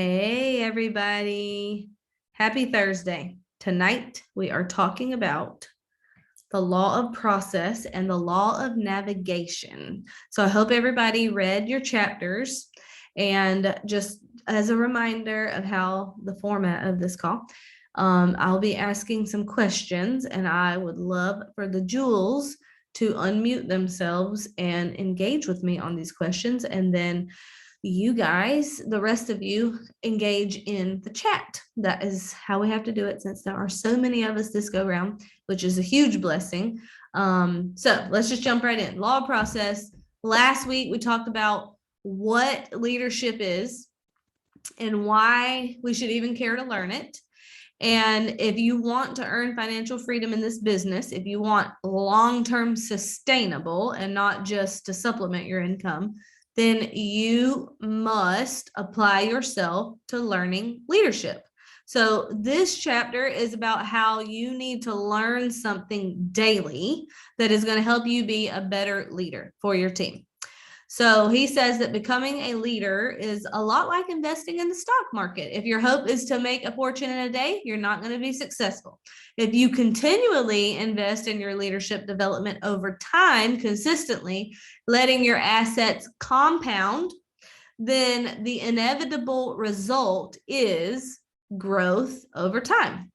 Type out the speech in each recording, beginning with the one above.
Hey, everybody. Happy Thursday. Tonight, we are talking about the law of process and the law of navigation. So I hope everybody read your chapters. And just as a reminder of how the format of this call, I'll be asking some questions, and I would love for the jewels to unmute themselves and engage with me on these questions. And then you guys, the rest of you, engage in the chat. That is how we have to do it, since there are so many of us this go round, which is a huge blessing. So let's just jump right in. Law of process. Last week we talked about what leadership is and why we should even care to learn it. And if you want to earn financial freedom in this business, if you want long-term sustainable and not just to supplement your income, then you must apply yourself to learning leadership. So this chapter is about how you need to learn something daily that is going to help you be a better leader for your team. So he says that becoming a leader is a lot like investing in the stock market. If your hope is to make a fortune in a day, you're not going to be successful. If you continually invest in your leadership development over time, consistently, letting your assets compound, then the inevitable result is growth over time.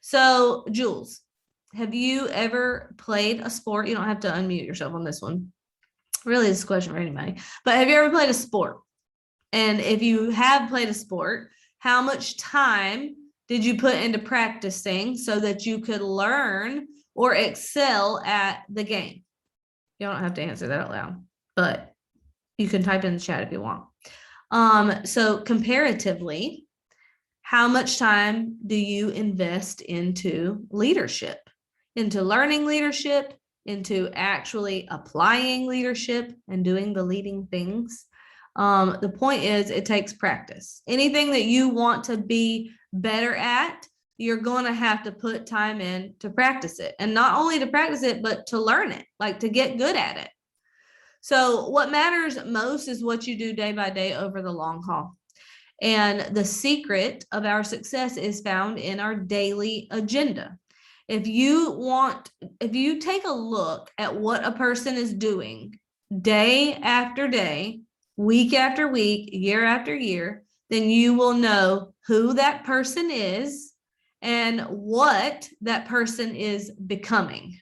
So, Jules, have you ever played a sport? You don't have to unmute yourself on this one. Really, this is a question for anybody. But have you ever played a sport? And if you have played a sport, how much time did you put into practicing so that you could learn or excel at the game? You don't have to answer that out loud, but you can type in the chat if you want. So comparatively, how much time do you invest into leadership, into learning leadership, into actually applying leadership and doing the leading things? The point is, it takes practice. Anything that you want to be better at, you're going to have to put time in to practice it. And not only to practice it, but to learn it, like to get good at it. So what matters most is what you do day by day over the long haul. And the secret of our success is found in our daily agenda. If you take a look at what a person is doing day after day, week after week, year after year, then you will know who that person is and what that person is becoming.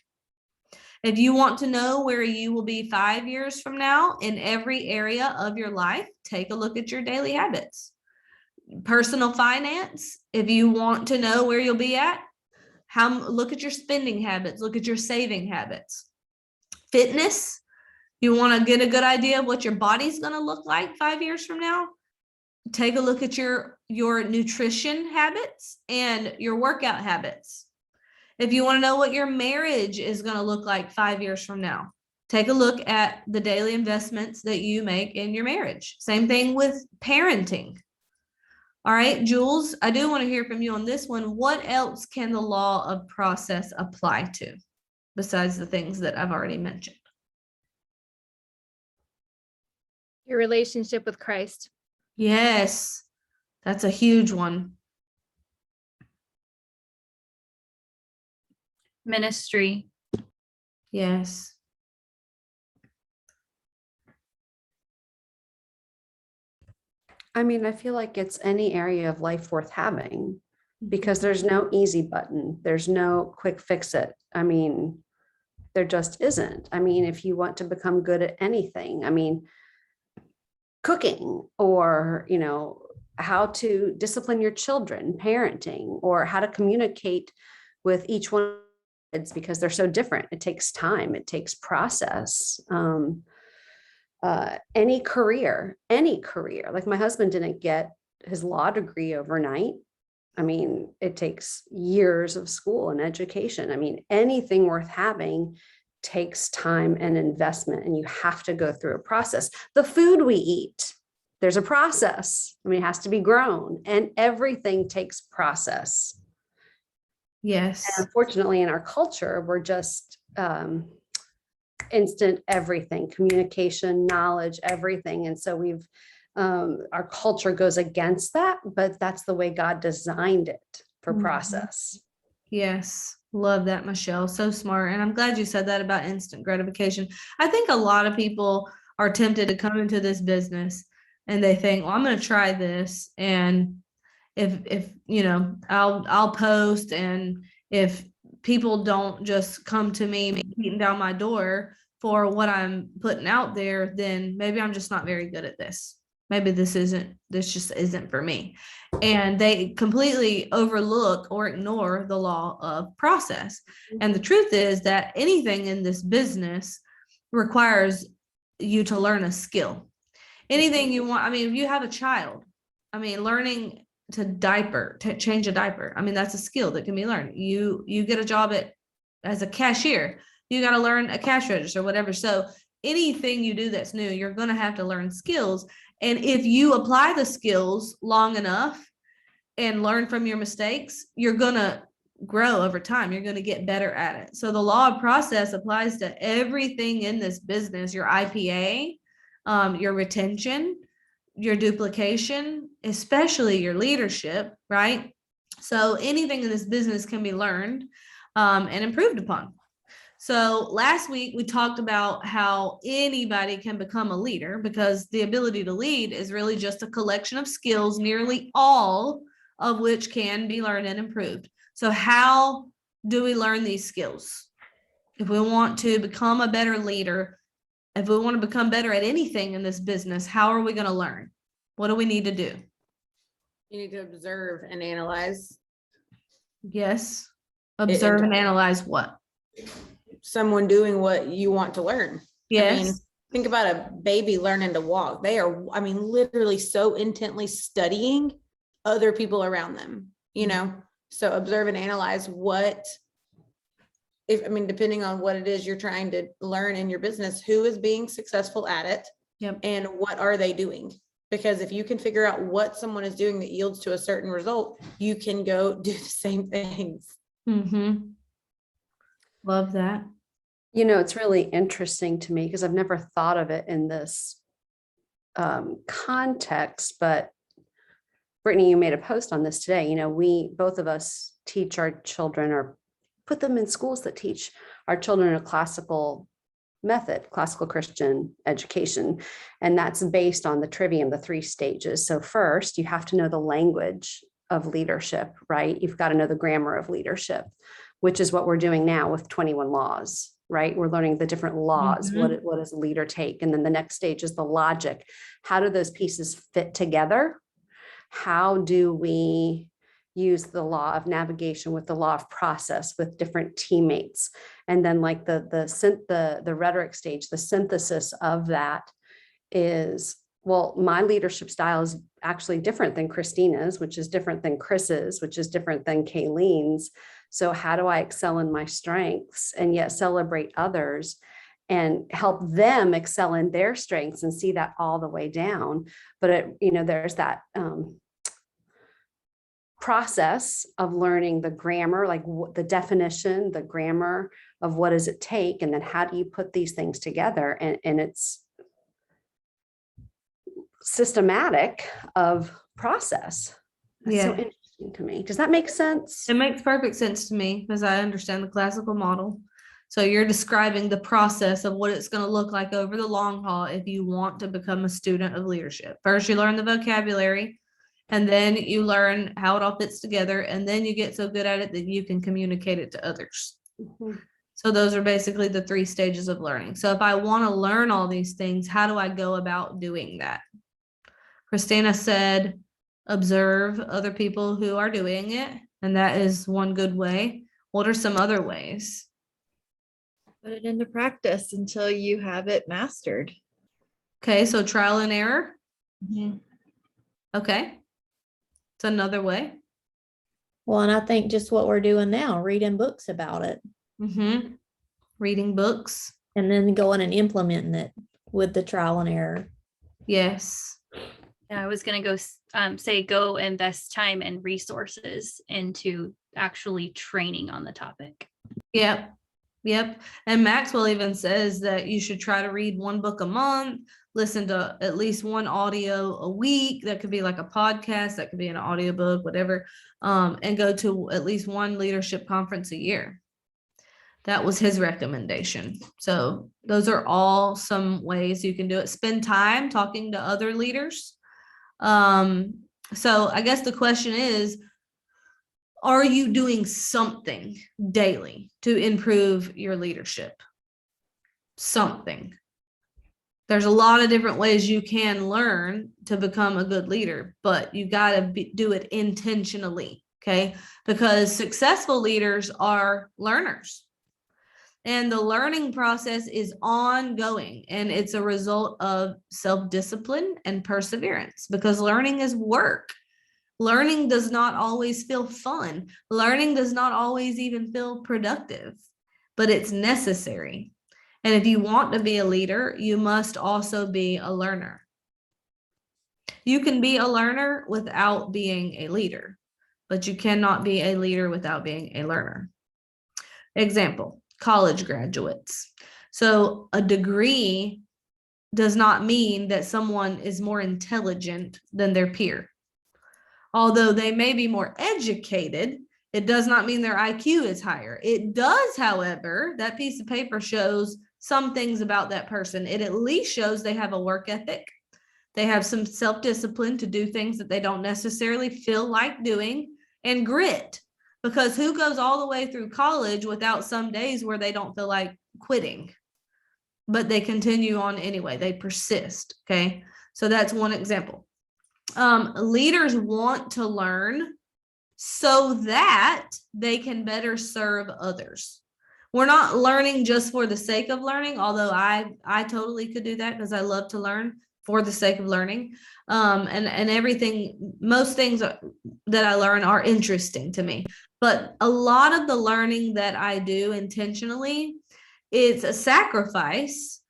If you want to know where you will be 5 years from now in every area of your life, take a look at your daily habits. Personal finance, if you want to know where you'll be at, look at your spending habits, look at your saving habits. Fitness, you want to get a good idea of what your body's going to look like 5 years from now, take a look at your nutrition habits and your workout habits. If you want to know what your marriage is going to look like 5 years from now, take a look at the daily investments that you make in your marriage. Same thing with parenting. All right, Jules, I do want to hear from you on this one. What else can the law of process apply to besides the things that I've already mentioned? Your relationship with Christ. Yes, that's a huge one. Ministry. Yes. I mean, I feel like it's any area of life worth having, because there's no easy button. There's no quick fix it. I mean, there just isn't. I mean, if you want to become good at anything, I mean, cooking, or, how to discipline your children, parenting, or how to communicate with each one, it's because they're so different. It takes time. It takes process. Any career, like my husband didn't get his law degree overnight. I mean, it takes years of school and education. I mean, anything worth having takes time and investment, and you have to go through a process. The food we eat, there's a process. I mean, it has to be grown, and everything takes process. Yes. And unfortunately, in our culture, we're just instant everything, communication, knowledge, everything. And so we've our culture goes against that, but that's the way God designed it for Mhm. process. Yes. Love that, Michelle. So smart. And I'm glad you said that about instant gratification. I think a lot of people are tempted to come into this business and they think, well, I'm going to try this. And if I'll post, and if people don't just come to me beating down my door for what I'm putting out there, then maybe I'm just not very good at this. Maybe this just isn't for me. And they completely overlook or ignore the law of process. And the truth is that anything in this business requires you to learn a skill. Anything you want. I mean, if you have a child, I mean, learning to change a diaper. I mean, that's a skill that can be learned. You get a job as a cashier, you got to learn a cash register, whatever. So anything you do that's new, you're going to have to learn skills. And if you apply the skills long enough and learn from your mistakes, you're going to grow over time. You're going to get better at it. So the law of process applies to everything in this business, your IPA, your retention, your duplication, especially your leadership, right? So anything in this business can be learned and improved upon. So last week we talked about how anybody can become a leader, because the ability to lead is really just a collection of skills, nearly all of which can be learned and improved. So how do we learn these skills? If we want to become a better leader, if we want to become better at anything in this business, how are we going to learn? What do we need to do? You need to observe and analyze. Yes. Observe and analyze what? Someone doing what you want to learn. Yes. I mean, think about a baby learning to walk. They are, I mean, literally so intently studying other people around them, you know? So observe and analyze depending on what it is you're trying to learn in your business, who is being successful at it, Yep. and what are they doing? Because if you can figure out what someone is doing that yields to a certain result, you can go do the same things. Mm-hmm. Love that. You know, it's really interesting to me because I've never thought of it in this context, but Brittany, you made a post on this today. You know, both of us teach our children, or put them in schools that teach our children a classical method, classical Christian education. And that's based on the trivium, the 3 stages. So first, you have to know the language of leadership, right? You've got to know the grammar of leadership, which is what we're doing now with 21 laws, right? We're learning the different laws. Mhm. What does a leader take? And then the next stage is the logic. How do those pieces fit together? How do we use the law of navigation with the law of process with different teammates? And then like the rhetoric stage, the synthesis of that is, well, my leadership style is actually different than Christina's, which is different than Chris's, which is different than Kayleen's. So how do I excel in my strengths and yet celebrate others and help them excel in their strengths and see that all the way down? But there's that process of learning the grammar, like the definition, the grammar of what does it take, and then how do you put these things together? And it's systematic of process. That's so Yeah. interesting to me. Does that make sense? It makes perfect sense to me because I understand the classical model. So you're describing the process of what it's going to look like over the long haul if you want to become a student of leadership. First, you learn the vocabulary, and then you learn how it all fits together, and then you get so good at it that you can communicate it to others. Mhm. So those are basically the 3 stages of learning. So if I want to learn all these things, how do I go about doing that? Christina said, observe other people who are doing it, and that is one good way. What are some other ways? Put it into practice until you have it mastered. Okay, so trial and error. Mhm. Okay. It's another way. Well, and I think just what we're doing now, reading books about it Mm-hmm. Reading books. and then going and implementing it with the trial and error. Yes. I was going to go go invest time and resources into actually training on the topic. Yep. Yep. And Maxwell even says that you should try to read 1 book a month, listen to at least one audio a week. That could be like a podcast, that could be an audiobook, whatever, and go to at least one leadership conference a year. That was his recommendation. So those are all some ways you can do it. Spend time talking to other leaders. So I guess the question is, are you doing something daily to improve your leadership? Something. There's a lot of different ways you can learn to become a good leader, but you got to do it intentionally, okay? Because successful leaders are learners. And the learning process is ongoing, and it's a result of self-discipline and perseverance, because learning is work. Learning does not always feel fun. Learning does not always even feel productive, but it's necessary. And if you want to be a leader, you must also be a learner. You can be a learner without being a leader, but you cannot be a leader without being a learner. Example, college graduates. So a degree does not mean that someone is more intelligent than their peer. Although they may be more educated, it does not mean their IQ is higher. It does, however, that piece of paper shows some things about that person. It at least shows they have a work ethic. They have some self-discipline to do things that they don't necessarily feel like doing, and grit. Because who goes all the way through college without some days where they don't feel like quitting? But they continue on anyway. They persist. Okay. So that's one example. Leaders want to learn so that they can better serve others. We're not learning just for the sake of learning, although I totally could do that because I love to learn for the sake of learning. And everything, most things that I learn are interesting to me. But a lot of the learning that I do intentionally is a sacrifice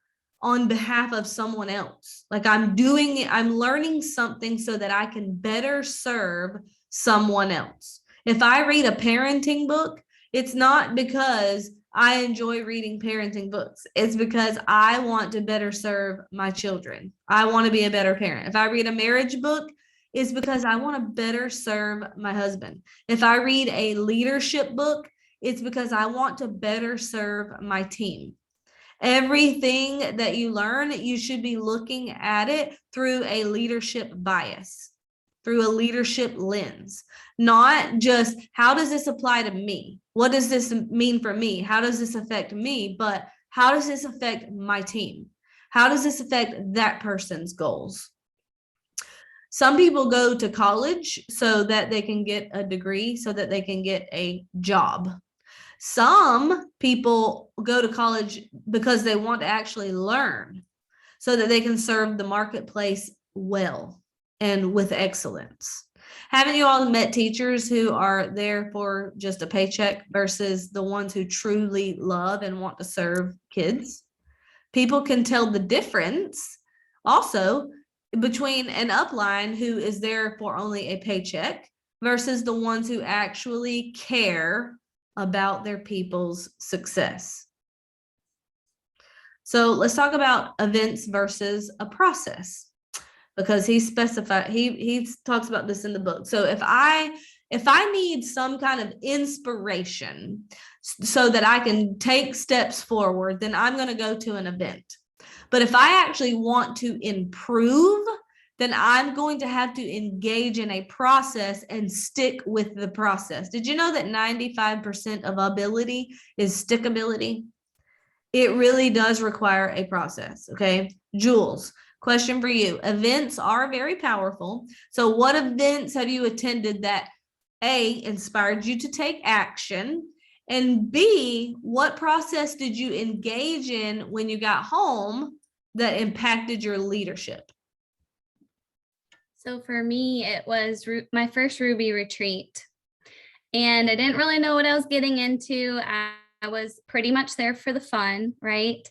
on behalf of someone else. Like I'm learning something so that I can better serve someone else. If I read a parenting book, it's not because I enjoy reading parenting books. It's because I want to better serve my children. I want to be a better parent. If I read a marriage book, it's because I want to better serve my husband. If I read a leadership book, it's because I want to better serve my team. Everything that you learn, you should be looking at it through a leadership bias, through a leadership lens, not just how does this apply to me? What does this mean for me? How does this affect me? But how does this affect my team? How does this affect that person's goals? Some people go to college so that they can get a degree, so that they can get a job. Some people go to college because they want to actually learn so that they can serve the marketplace well and with excellence. Haven't you all met teachers who are there for just a paycheck versus the ones who truly love and want to serve kids? People can tell the difference also between an upline who is there for only a paycheck versus the ones who actually care about their people's success. So let's talk about events versus a process, because he talks about this in the book. So if I need some kind of inspiration so that I can take steps forward, then I'm going to go to an event. But if I actually want to improve, then I'm going to have to engage in a process and stick with the process. Did you know that 95% of ability is stickability? It really does require a process, okay? Jules, question for you. Events are very powerful. So what events have you attended that A, inspired you to take action? And B, what process did you engage in when you got home that impacted your leadership? So for me, it was my first Ruby retreat, and I didn't really know what I was getting into. I was pretty much there for the fun, right?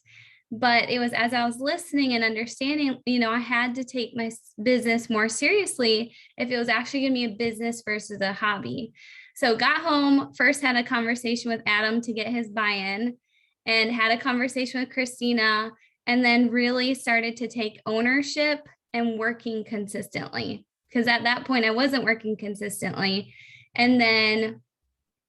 But it was as I was listening and understanding, I had to take my business more seriously if it was actually going to be a business versus a hobby. So got home, first had a conversation with Adam to get his buy-in, and had a conversation with Christina. and then really started to take ownership and working consistently. Because at that point, I wasn't working consistently. And then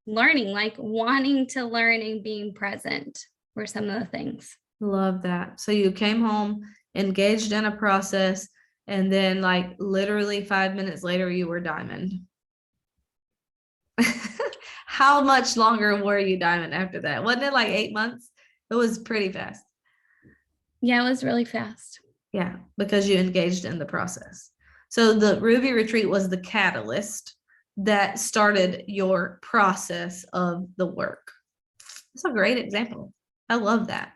learning, like wanting to learn and being present were some of the things. Love that. So you came home, engaged in a process, and then like literally 5 minutes later, you were diamond. How much longer were you diamond after that? Wasn't it like 8 months? It was pretty fast. Yeah, it was really fast. Yeah, because you engaged in the process. So the Ruby Retreat was the catalyst that started your process of the work. That's a great example. I love that.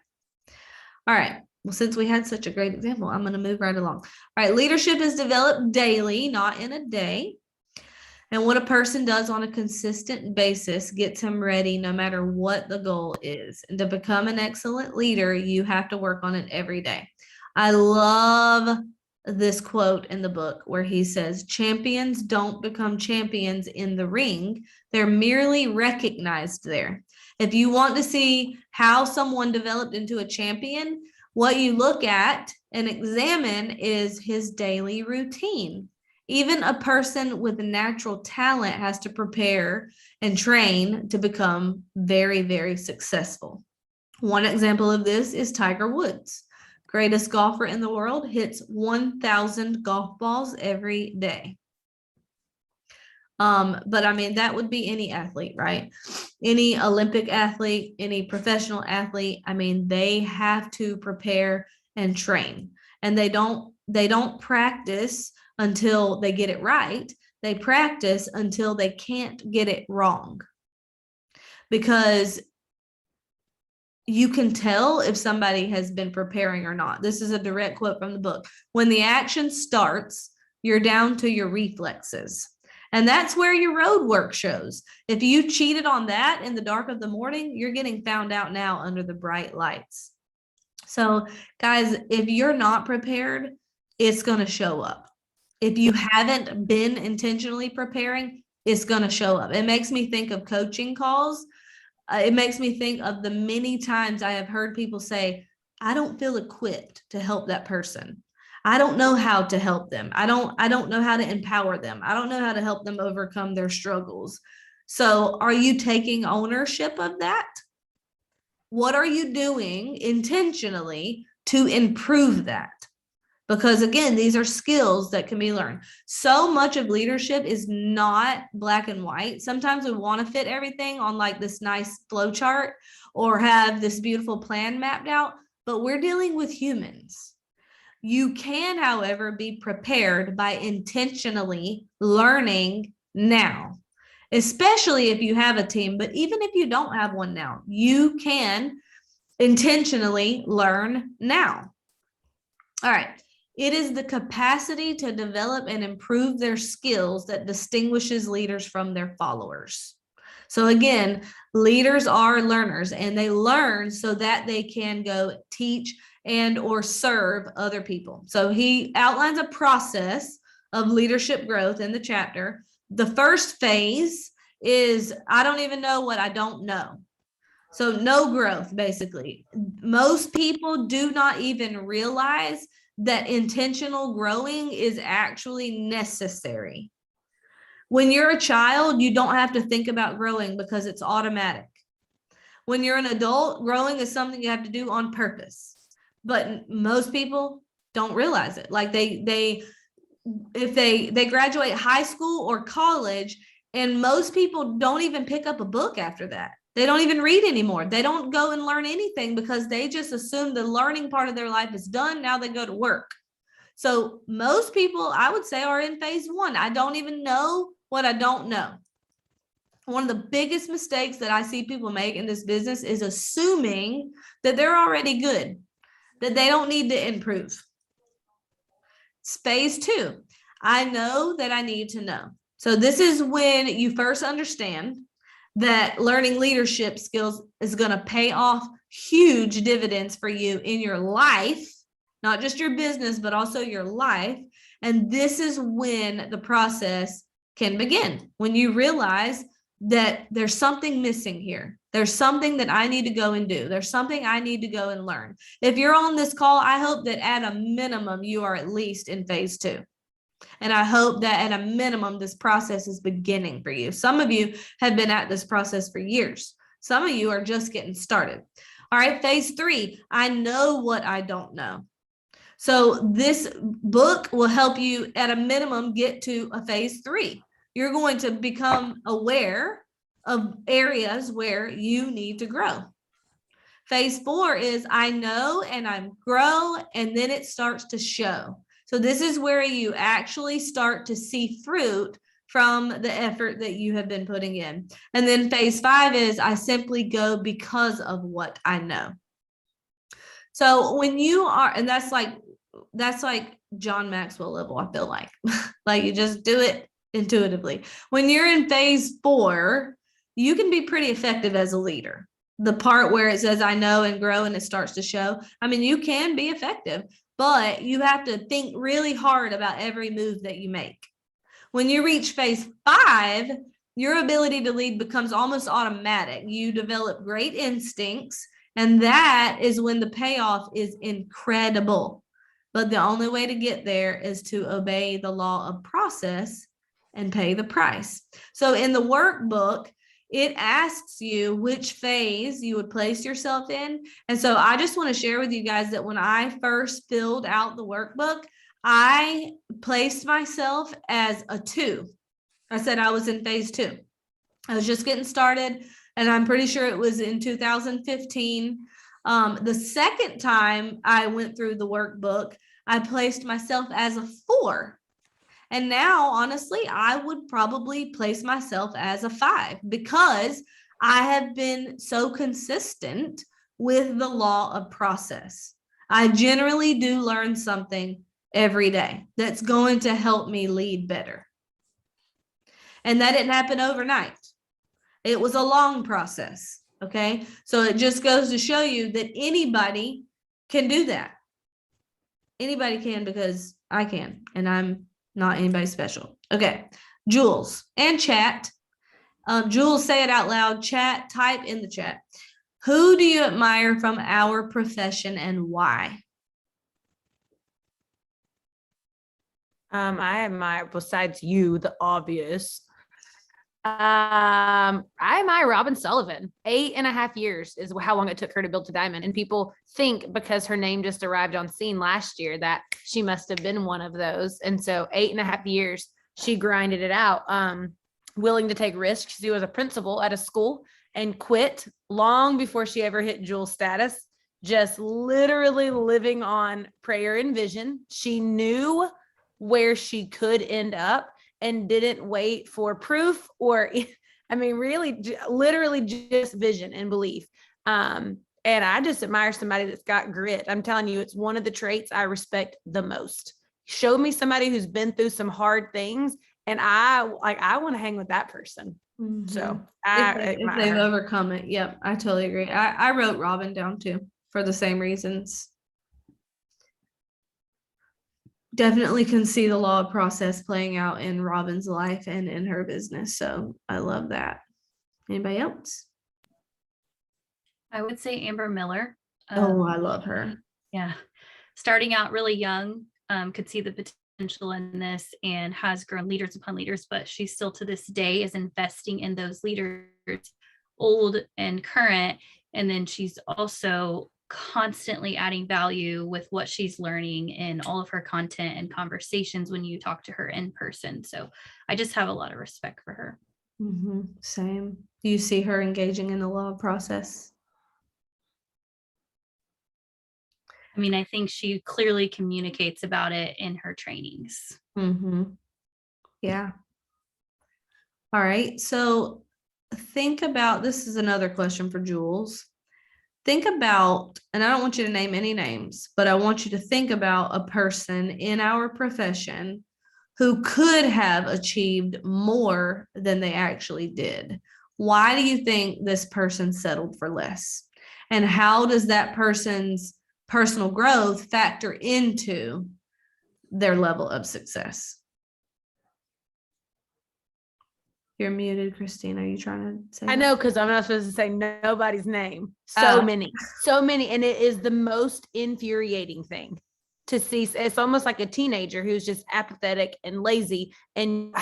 All right. Well, since we had such a great example, I'm going to move right along. All right. Leadership is developed daily, not in a day. And what a person does on a consistent basis gets him ready no matter what the goal is. And to become an excellent leader, you have to work on it every day. I love this quote in the book where he says, champions don't become champions in the ring. They're merely recognized there. If you want to see how someone developed into a champion, what you look at and examine is his daily routine. Even a person with natural talent has to prepare and train to become very, very successful. One example of this is Tiger Woods. Greatest golfer in the world, hits 1,000 golf balls every day. But I mean, that would be any athlete, right? Any Olympic athlete, any professional athlete. I mean, they have to prepare and train, and they don't practice until they get it right. They practice until they can't get it wrong, because you can tell if somebody has been preparing or not. This is a direct quote from the book. When the action starts, you're down to your reflexes. And that's where your road work shows. If you cheated on that in the dark of the morning, you're getting found out now under the bright lights. So guys, if you're not prepared, it's going to show up. If you haven't been intentionally preparing, it's going to show up. It makes me think of coaching calls. It makes me think of the many times I have heard people say, I don't feel equipped to help that person. I don't know how to help them. I don't know how to empower them. I don't know how to help them overcome their struggles. So are you taking ownership of that? What are you doing intentionally to improve that? Because again, these are skills that can be learned. So much of leadership is not black and white. Sometimes we want to fit everything on like this nice flow chart or have this beautiful plan mapped out, but we're dealing with humans. You can, however, be prepared by intentionally learning now, especially if you have a team. But even if you don't have one now, you can intentionally learn now. All right. It is the capacity to develop and improve their skills that distinguishes leaders from their followers. So again, leaders are learners, and they learn so that they can go teach and or serve other people. So he outlines a process of leadership growth in the chapter. The first phase is, I don't even know what I don't know. So no growth, basically. Most people do not even realize that intentional growing is actually necessary. When you're a child, you don't have to think about growing because it's automatic. When you're an adult, growing is something you have to do on purpose. But most people don't realize it. Like if they graduate high school or college, and most people don't even pick up a book after that. They don't even read anymore. They don't go and learn anything because they just assume the learning part of their life is done. Now they go to work. So most people, I would say, are in phase one. I don't even know what I don't know. One of the biggest mistakes that I see people make in this business is assuming that they're already good, that they don't need to improve. It's phase two. I know that I need to know. So this is when you first understand that learning leadership skills is going to pay off huge dividends for you in your life, not just your business, but also your life. And this is when the process can begin, when you realize that there's something missing here. There's something that I need to go and do. There's something I need to go and learn. If you're on this call, I hope that at a minimum, you are at least in phase 2. And I hope that at a minimum, this process is beginning for you. Some of you have been at this process for years. Some of you are just getting started. All right, phase 3, I know what I don't know. So this book will help you at a minimum get to a phase 3. You're going to become aware of areas where you need to grow. Phase 4 is I know and I grow, and then it starts to show. So this is where you actually start to see fruit from the effort that you have been putting in. And then phase 5 is I simply go because of what I know. So when you are, and that's like John Maxwell level, I feel like. Like you just do it intuitively. When you're in phase 4, you can be pretty effective as a leader. The part where it says I know and grow and it starts to show, I mean, you can be effective, but you have to think really hard about every move that you make. When you reach phase 5, your ability to lead becomes almost automatic. You develop great instincts, and that is when the payoff is incredible. But the only way to get there is to obey the law of process and pay the price. So in the workbook, it asks you which phase you would place yourself in. And so I just want to share with you guys that when I first filled out the workbook, I placed myself as a 2. I said I was in phase 2. I was just getting started, and I'm pretty sure it was in 2015. The second time I went through the workbook, I placed myself as a 4. And now, honestly, I would probably place myself as a 5 because I have been so consistent with the law of process. I generally do learn something every day that's going to help me lead better. And that didn't happen overnight. It was a long process. Okay. So it just goes to show you that anybody can do that. Anybody can, because I can, and I'm not anybody special. Okay. Jules and chat. Jules, say it out loud. Chat, type in the chat. Who do you admire from our profession and why? I admire, besides you, the obvious. I admire Robin Sullivan. 8.5 years is how long it took her to build to diamond. And people think because her name just arrived on scene last year that she must have been one of those. And so 8.5 years, she grinded it out. Willing to take risks. She was a principal at a school and quit long before she ever hit jewel status, just literally living on prayer and vision. She knew where she could end up and didn't wait for proof or, I mean, really, literally just vision and belief. And I just admire somebody that's got grit. I'm telling you, it's one of the traits I respect the most. Show me somebody who's been through some hard things, and I want to hang with that person. Mm-hmm. So if they've overcome it. Yep, I totally agree. I wrote Robin down too for the same reasons. Definitely can see the law of process playing out in Robin's life and in her business. So I love that. Anybody else? I would say Amber Miller. Oh, I love her. Yeah. Starting out really young, could see the potential in this and has grown leaders upon leaders, but she still to this day is investing in those leaders, old and current. And then she's also constantly adding value with what she's learning in all of her content and conversations when you talk to her in person. So I just have a lot of respect for her. Mm-hmm. Same. Do you see her engaging in the law of process? I mean, I think she clearly communicates about it in her trainings. Mm-hmm. Yeah. All right. So think about, this is another question for Jules. Think about, and I don't want you to name any names, but I want you to think about a person in our profession who could have achieved more than they actually did. Why do you think this person settled for less? And how does that person's personal growth factor into their level of success? You're muted, Christine. Are you trying to say I that? know, because I'm not supposed to say nobody's name. So Oh. many. And it is the most infuriating thing to see. It's almost like a teenager who's just apathetic and lazy. And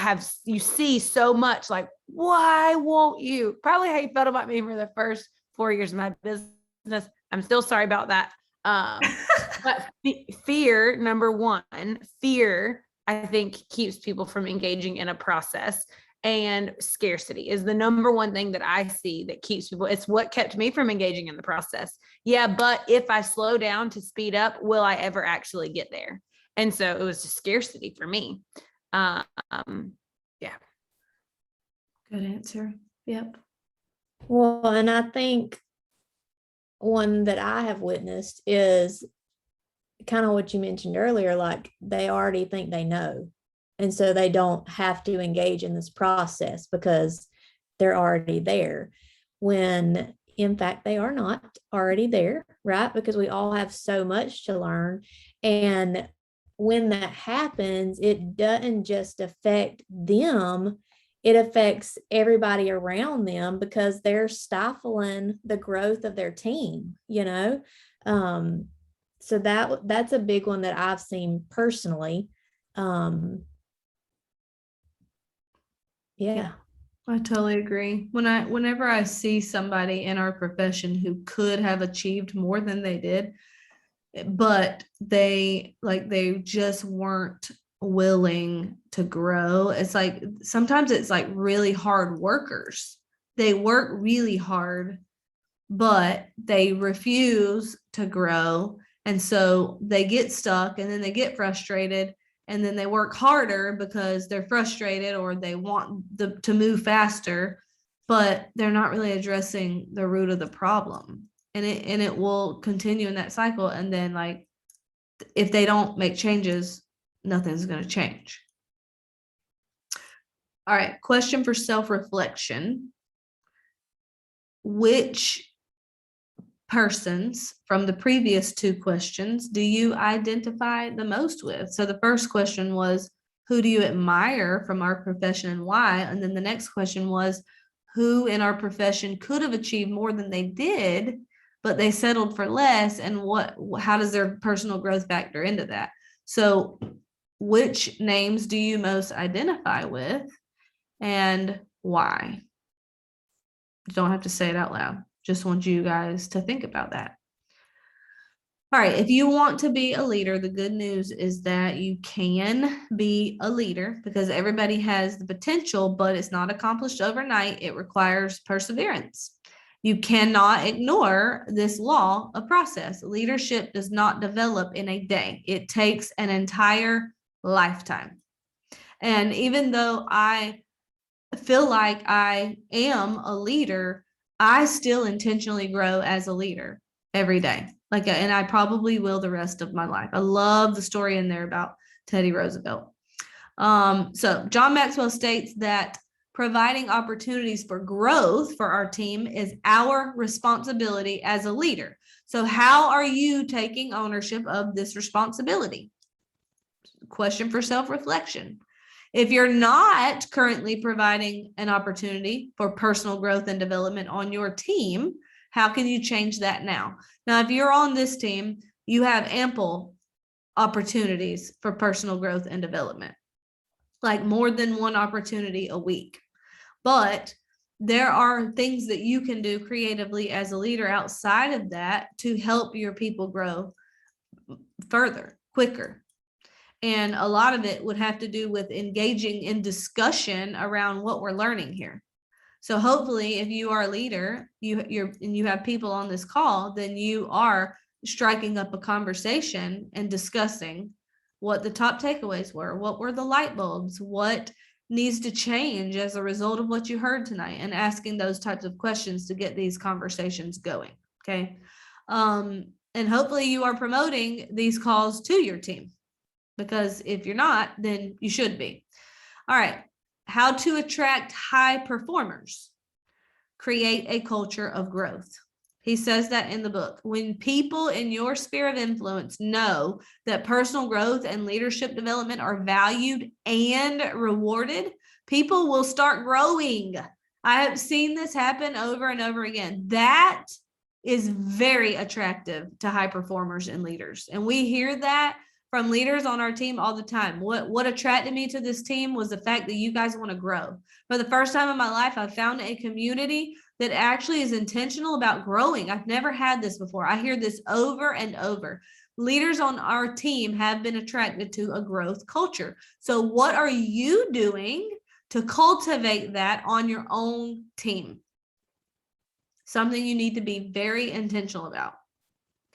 you see so much like, why won't you? Probably how you felt about me for the first 4 years of my business. I'm still sorry about that. But fear, number one, fear, I think, keeps people from engaging in a process. And scarcity is the number one thing that I see that keeps people. It's what kept me from engaging in the process. Yeah, but if I slow down to speed up, will I ever actually get there? And so it was just scarcity for me. Yeah. Good answer. Yep. Well, and I think one that I have witnessed is kind of what you mentioned earlier, like they already think they know. And so they don't have to engage in this process because they're already there. When in fact, they are not already there, right? Because we all have so much to learn. And when that happens, it doesn't just affect them, it affects everybody around them because they're stifling the growth of their team, you know? So that's a big one that I've seen personally. Yeah. I totally agree. Whenever I see somebody in our profession who could have achieved more than they did, but they just weren't willing to grow. It's like sometimes it's like really hard workers. They work really hard, but they refuse to grow. And so they get stuck and then they get frustrated and then they work harder because they're frustrated or they want to move faster, but they're not really addressing the root of the problem. And it will continue in that cycle. And then like, if they don't make changes, nothing's going to change. All right. Question for self-reflection. Which persons from the previous two questions do you identify the most with? So the first question was, who do you admire from our profession and why? And then the next question was, who in our profession could have achieved more than they did, but they settled for less? And how does their personal growth factor into that? So which names do you most identify with and why? You don't have to say it out loud. Just want you guys to think about that. All right. If you want to be a leader, the good news is that you can be a leader because everybody has the potential, but it's not accomplished overnight. It requires perseverance. You cannot ignore this law of process. Leadership does not develop in a day. It takes an entire lifetime. And even though I feel like I am a leader, I still intentionally grow as a leader every day. And I probably will the rest of my life. I love the story in there about Teddy Roosevelt. So John Maxwell states that providing opportunities for growth for our team is our responsibility as a leader. So how are you taking ownership of this responsibility? Question for self-reflection. If you're not currently providing an opportunity for personal growth and development on your team, how can you change that now? Now, if you're on this team, you have ample opportunities for personal growth and development, like more than one opportunity a week. But there are things that you can do creatively as a leader outside of that to help your people grow further, quicker. And a lot of it would have to do with engaging in discussion around what we're learning here. So hopefully if you are a leader, you have people on this call, then you are striking up a conversation and discussing what the top takeaways were, what were the light bulbs, what needs to change as a result of what you heard tonight, and asking those types of questions to get these conversations going. Okay. And hopefully you are promoting these calls to your team, because if you're not, then you should be. All right. How to attract high performers. Create a culture of growth. He says that in the book. When people in your sphere of influence know that personal growth and leadership development are valued and rewarded, People will start growing. I have seen this happen over and over again. That is very attractive to high performers and leaders. And we hear that from leaders on our team all the time. What attracted me to this team was the fact that you guys want to grow. For the first time in my life, I found a community that actually is intentional about growing. I've never had this before. I hear this over and over. Leaders on our team have been attracted to a growth culture. So what are you doing to cultivate that on your own team? Something you need to be very intentional about.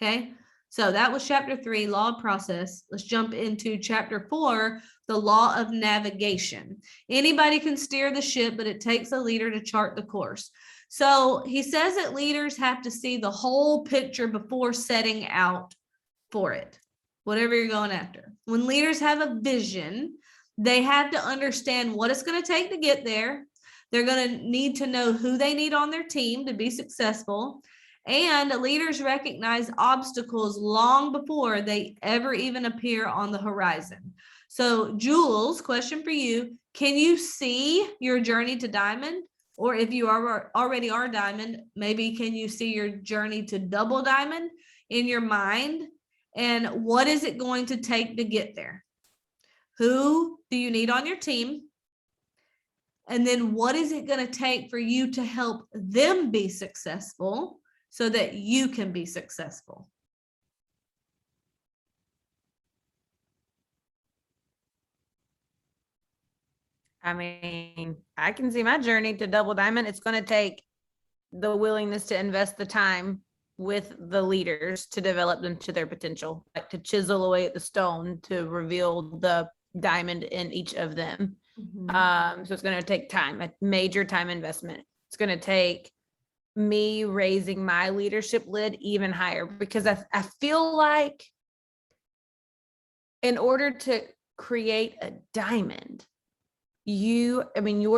Okay. So that was chapter 3, law of process. Let's jump into chapter 4, the law of navigation. Anybody can steer the ship, but it takes a leader to chart the course. So he says that leaders have to see the whole picture before setting out for it, whatever you're going after. When leaders have a vision, they have to understand what it's going to take to get there. They're going to need to know who they need on their team to be successful. And leaders recognize obstacles long before they ever even appear on the horizon. So, Jules, question for you. Can you see your journey to diamond? Or if you already are diamond, maybe can you see your journey to double diamond in your mind? And what is it going to take to get there? Who do you need on your team? And then what is it going to take for you to help them be successful so that you can be successful? I mean, I can see my journey to double diamond. It's going to take the willingness to invest the time with the leaders to develop them to their potential, like to chisel away at the stone to reveal the diamond in each of them. So it's going to take time, a major time investment. It's going to take me raising my leadership lid even higher, because I feel like in order to create a diamond, your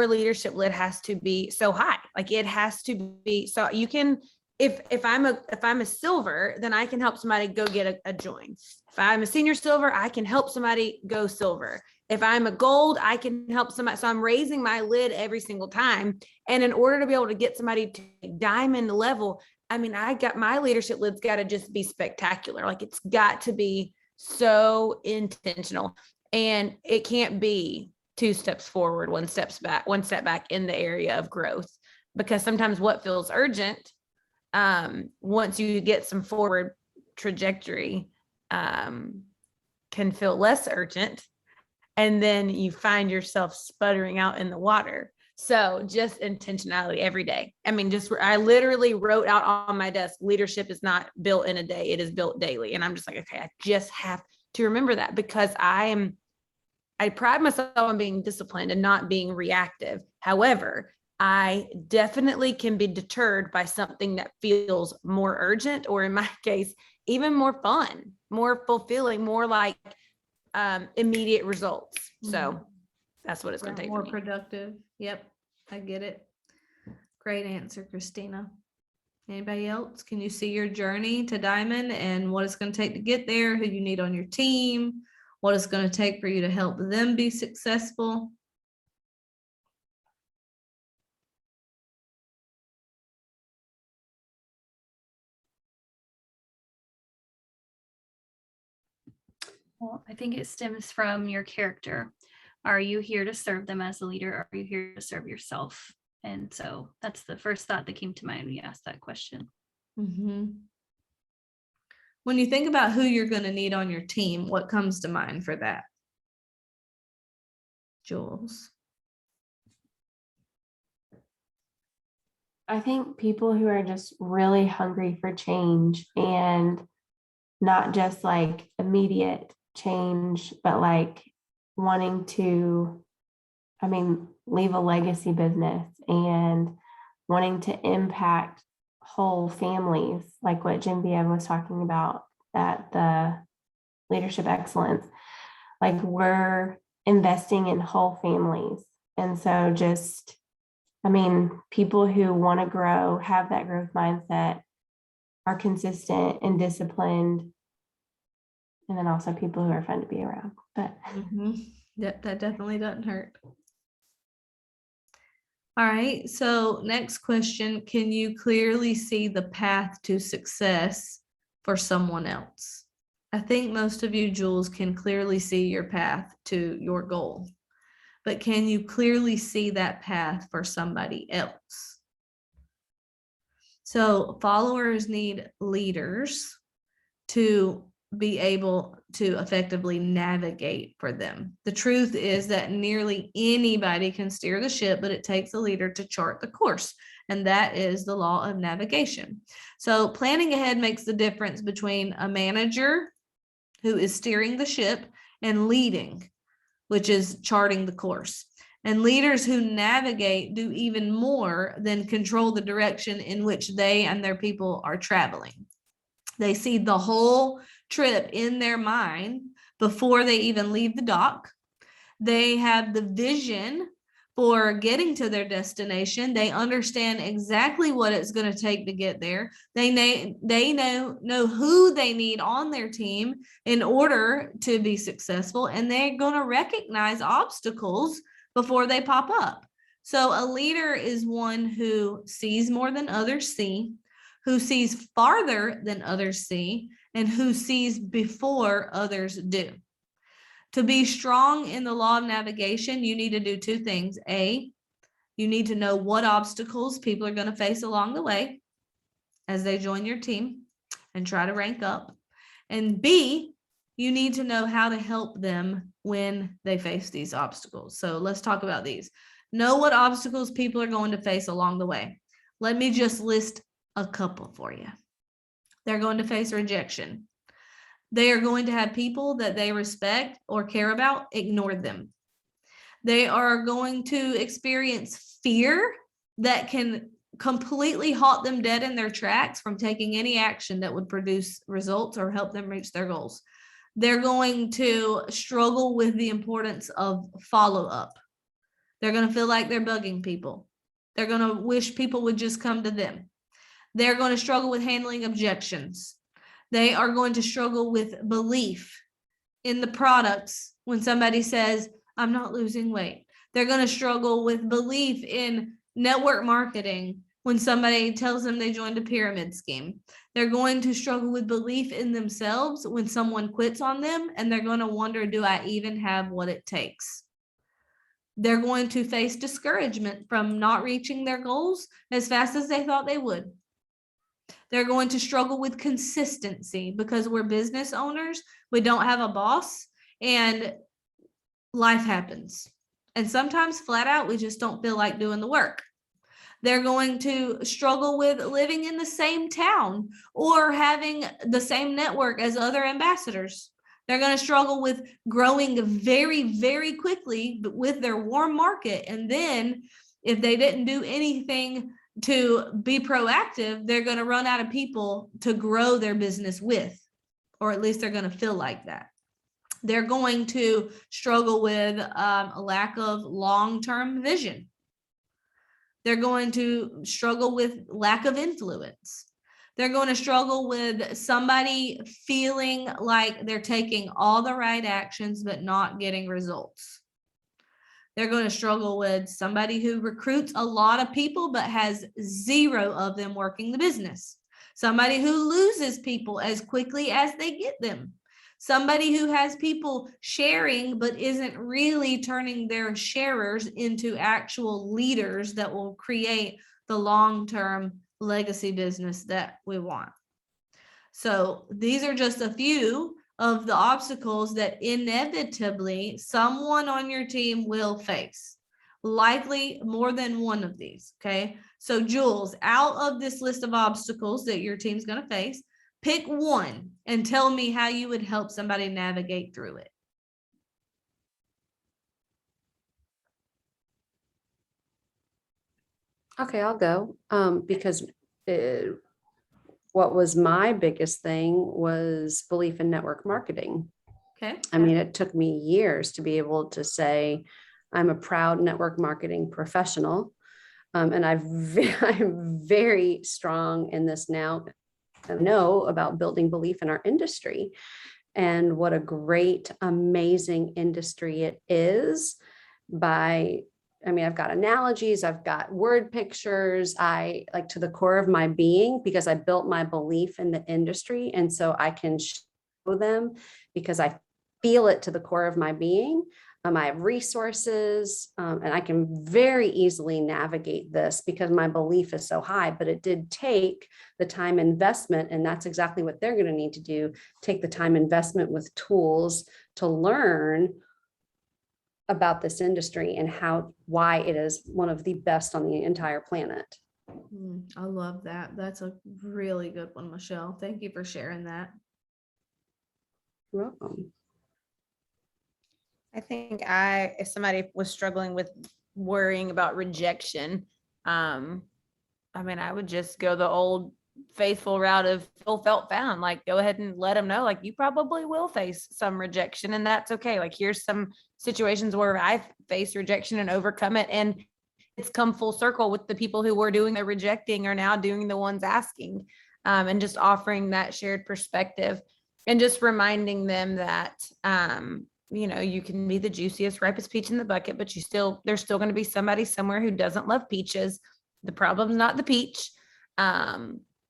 leadership lid has to be so high. Like it has to be, so you can, if I'm a silver, then I can help somebody go get a join. If I'm a senior silver, I can help somebody go silver. If I'm a gold, I can help somebody. So I'm raising my lid every single time. And in order to be able to get somebody to diamond level, I got my leadership lid's got to just be spectacular. Like it's got to be so intentional, and it can't be 2 steps forward, 1 step back in the area of growth, because sometimes what feels urgent, once you get some forward trajectory, can feel less urgent. And then you find yourself sputtering out in the water. So just intentionality every day. I literally wrote out on my desk, leadership is not built in a day, it is built daily. And I'm just like, okay, I just have to remember that, because I pride myself on being disciplined and not being reactive. However, I definitely can be deterred by something that feels more urgent, or in my case, even more fun, more fulfilling, more like immediate results. So that's what it's going to take. More productive. Yep, I get it. Great answer, Christina. Anybody else? Can you see your journey to diamond and what it's going to take to get there? Who you need on your team? What it's going to take for you to help them be successful? Well, I think it stems from your character. Are you here to serve them as a leader, or are you here to serve yourself? And so that's the first thought that came to mind when you asked that question. When you think about who you're going to need on your team, what comes to mind for that? Jules. I think people who are just really hungry for change, and not just like immediate change, but like wanting to, leave a legacy business and wanting to impact whole families, like what Genevieve was talking about at the Leadership Excellence. Like we're investing in whole families. And so just, people who want to grow, have that growth mindset, are consistent and disciplined. And then also people who are fun to be around. But That definitely doesn't hurt. All right, so next question, can you clearly see the path to success for someone else? I think most of you, Jules, can clearly see your path to your goal, but can you clearly see that path for somebody else? So followers need leaders to be able to effectively navigate for them. The truth is that nearly anybody can steer the ship, but it takes a leader to chart the course. And that is the law of navigation. So planning ahead makes the difference between a manager who is steering the ship and leading, which is charting the course. And leaders who navigate do even more than control the direction in which they and their people are traveling. They see the whole trip in their mind before they even leave the dock. They have the vision for getting to their destination. They understand exactly what it's going to take to get there. They know who they need on their team in order to be successful, and they're going to recognize obstacles before they pop up. So a leader is one who sees more than others see, who sees farther than others see, and who sees before others do. To be strong in the law of navigation, you need to do two things. A, you need to know what obstacles people are going to face along the way as they join your team and try to rank up. And B, you need to know how to help them when they face these obstacles. So let's talk about these. Know what obstacles people are going to face along the way. Let me just list a couple for you. They're going to face rejection. They are going to have people that they respect or care about ignore them. They are going to experience fear that can completely halt them dead in their tracks from taking any action that would produce results or help them reach their goals. They're going to struggle with the importance of follow-up. They're going to feel like they're bugging people. They're going to wish people would just come to them. They're going to struggle with handling objections. They are going to struggle with belief in the products when somebody says, I'm not losing weight. They're going to struggle with belief in network marketing when somebody tells them they joined a pyramid scheme. They're going to struggle with belief in themselves when someone quits on them, and they're going to wonder, do I even have what it takes? They're going to face discouragement from not reaching their goals as fast as they thought they would. They're going to struggle with consistency because we're business owners. We don't have a boss and life happens. And sometimes flat out, we just don't feel like doing the work. They're going to struggle with living in the same town or having the same network as other ambassadors. They're going to struggle with growing very, very quickly with their warm market. And then if they didn't do anything to be proactive, they're going to run out of people to grow their business with, or at least they're going to feel like that. They're going to struggle with a lack of long-term vision. They're going to struggle with lack of influence. They're going to struggle with somebody feeling like they're taking all the right actions, but not getting results. They're going to struggle with somebody who recruits a lot of people, but has zero of them working the business. Somebody who loses people as quickly as they get them. Somebody who has people sharing, but isn't really turning their sharers into actual leaders that will create the long-term legacy business that we want. So these are just a few of the obstacles that inevitably someone on your team will face, likely more than one of these. Okay. So Jules, out of this list of obstacles that your team's going to face, pick one and tell me how you would help somebody navigate through it. Okay, I'll go. Because what was my biggest thing was belief in network marketing. Okay. I mean, it took me years to be able to say, I'm a proud network marketing professional. And I'm very strong in this now. I know about building belief in our industry and what a great, amazing industry it is by I mean, I've got analogies, I've got word pictures, I like to the core of my being because I built my belief in the industry. And so I can show them because I feel it to the core of my being. I have resources, and I can very easily navigate this because my belief is so high, but it did take the time investment. And that's exactly what they're going to need to do. Take the time investment with tools to learn about this industry and why it is one of the best on the entire planet. I love that. That's a really good one, Michelle. Thank you for sharing that. You're welcome. I think if somebody was struggling with worrying about rejection, I mean, I would just go the old faithful route of feel felt found. Like, go ahead and let them know, like, you probably will face some rejection, and that's okay. Like, here's some situations where I've faced rejection and overcome it, and it's come full circle with the people who were doing the rejecting are now doing the ones asking, and just offering that shared perspective and just reminding them that, you can be the juiciest, ripest peach in the bucket, but there's still going to be somebody somewhere who doesn't love peaches. The problem's not the peach.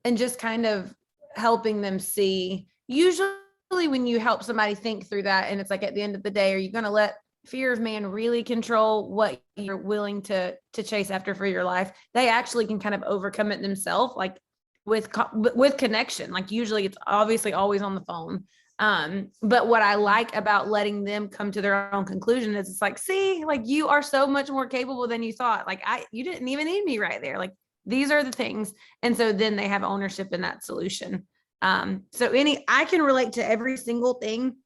And just kind of helping them see, usually when you help somebody think through that, and it's like, at the end of the day, are you going to let fear of man really control what you're willing to chase after for your life? They actually can kind of overcome it themselves, like with connection. Like, usually it's obviously always on the phone. But what I like about letting them come to their own conclusion is it's like, see, like, you are so much more capable than you thought. Like, you didn't even need me right there. Like, these are the things. And so then they have ownership in that solution. I can relate to every single thing.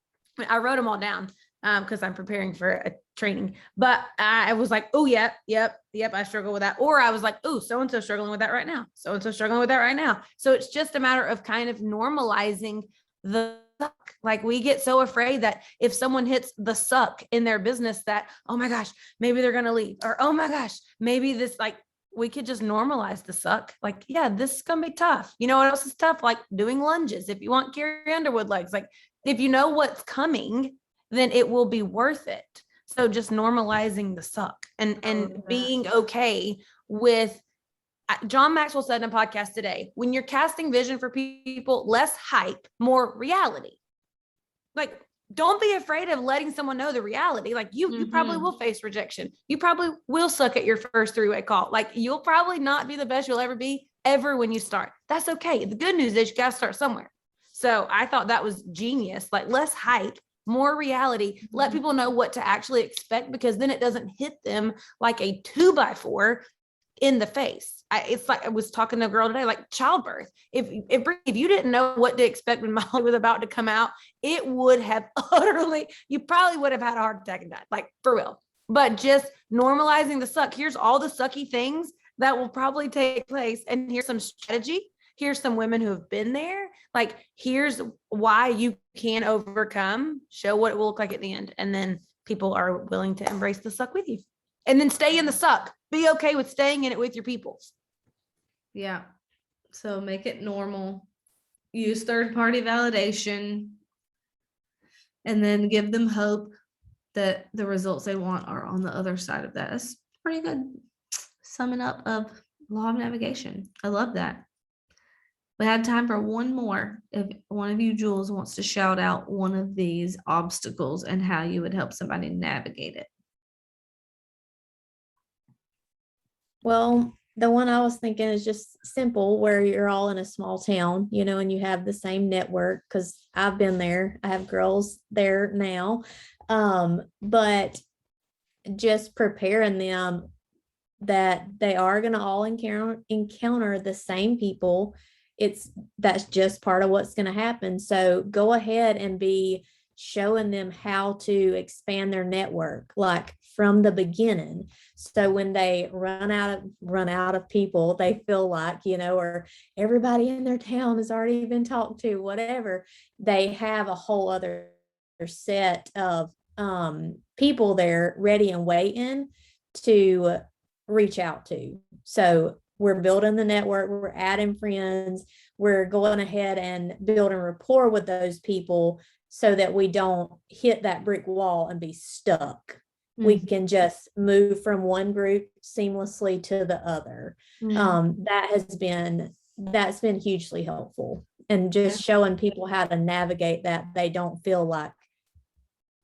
I wrote them all down because I'm preparing for a training, but I was like, oh, yep. I struggle with that. Or I was like, oh, so-and-so struggling with that right now. So-and-so struggling with that right now. So it's just a matter of kind of normalizing the suck. Like, we get so afraid that if someone hits the suck in their business that, oh my gosh, maybe they're going to leave, or, oh my gosh, maybe this, like, we could just normalize the suck. Like, yeah, this is going to be tough. You know what else is tough? Like doing lunges. If you want Carrie Underwood legs, like, if you know what's coming, then it will be worth it. So just normalizing the suck and being okay with, John Maxwell said in a podcast today, when you're casting vision for people, less hype, more reality. Like, don't be afraid of letting someone know the reality. Like, you probably will face rejection. You probably will suck at your first three-way call. Like, you'll probably not be the best you'll ever be ever when you start. That's okay. The good news is you got to start somewhere. So I thought that was genius. Like, less hype, more reality. Let people know what to actually expect, because then it doesn't hit them like a 2x4 in the face. It's like, I was talking to a girl today, like childbirth. If you didn't know what to expect when Molly was about to come out, it would have you probably would have had a heart attack and died, like, for real. But just normalizing the suck. Here's all the sucky things that will probably take place. And here's some strategy. Here's some women who have been there. Like, here's why you can overcome, show what it will look like at the end. And then people are willing to embrace the suck with you. And then stay in the suck. Be okay with staying in it with your people. Yeah. So make it normal. Use third-party validation. And then give them hope that the results they want are on the other side of that. That's pretty good summing up of law of navigation. I love that. We have time for one more. If one of you, Jules, wants to shout out one of these obstacles and how you would help somebody navigate it. Well, the one I was thinking is just simple, where you're all in a small town, and you have the same network, because I've been there. I have girls there now. But just preparing them that they are going to all encounter the same people. That's just part of what's going to happen. So go ahead and be showing them how to expand their network, like from the beginning. So when they run out of people, they feel like, or everybody in their town has already been talked to, whatever, they have a whole other set of people there ready and waiting to reach out to. So we're building the network, we're adding friends, we're going ahead and building rapport with those people so that we don't hit that brick wall and be stuck. we can just move from one group seamlessly to the other. That's been hugely helpful, and just showing people how to navigate that they don't feel like,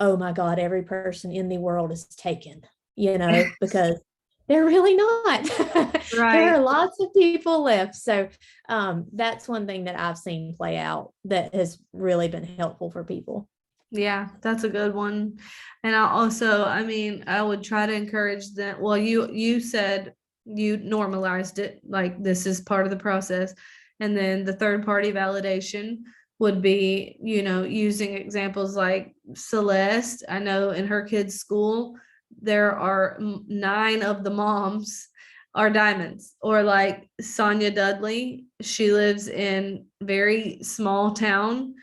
oh my God, every person in the world is taken, because they're really not. There Right. are lots of people left. So that's one thing that I've seen play out that has really been helpful for people. Yeah, that's a good one. And I would try to encourage them. Well, you said you normalized it, like this is part of the process. And then the third party validation would be, using examples like Celeste. I know in her kids' school, there are 9 of the moms are diamonds, or like Sonia Dudley, she lives in very small town.